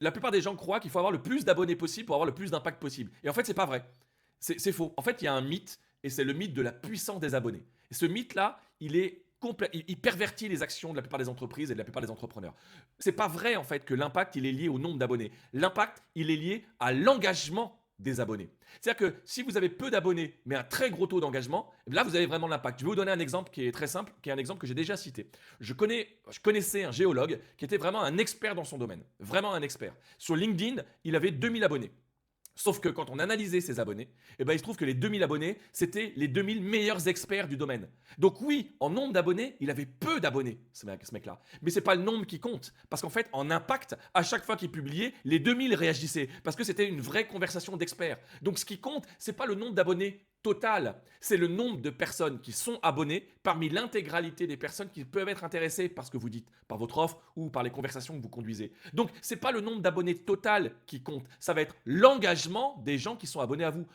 La plupart des gens croient qu'il faut avoir le plus d'abonnés possible pour avoir le plus d'impact possible. Et en fait, c'est pas vrai. C'est faux. En fait, il y a un mythe, et c'est le mythe de la puissance des abonnés. Et ce mythe-là, il pervertit les actions de la plupart des entreprises et de la plupart des entrepreneurs. C'est pas vrai en fait que l'impact il est lié au nombre d'abonnés. L'impact il est lié à l'engagement des abonnés. C'est-à-dire que si vous avez peu d'abonnés mais un très gros taux d'engagement, là vous avez vraiment l'impact. Je vais vous donner un exemple qui est très simple, qui est un exemple que j'ai déjà cité. Je connaissais un géologue qui était vraiment un expert dans son domaine, vraiment un expert. Sur LinkedIn, il avait 2000 abonnés. Sauf que quand on analysait ses abonnés, eh ben, il se trouve que les 2000 abonnés, c'était les 2000 meilleurs experts du domaine. Donc oui, en nombre d'abonnés, il avait peu d'abonnés, ce mec-là. Mais c'est pas le nombre qui compte. Parce qu'en fait, en impact, à chaque fois qu'il publiait, les 2000 réagissaient. Parce que c'était une vraie conversation d'experts. Donc ce qui compte, c'est pas le nombre d'abonnés total, c'est le nombre de personnes qui sont abonnées parmi l'intégralité des personnes qui peuvent être intéressées par ce que vous dites, par votre offre ou par les conversations que vous conduisez. Donc, c'est pas le nombre d'abonnés total qui compte, ça va être l'engagement des gens qui sont abonnés à vous.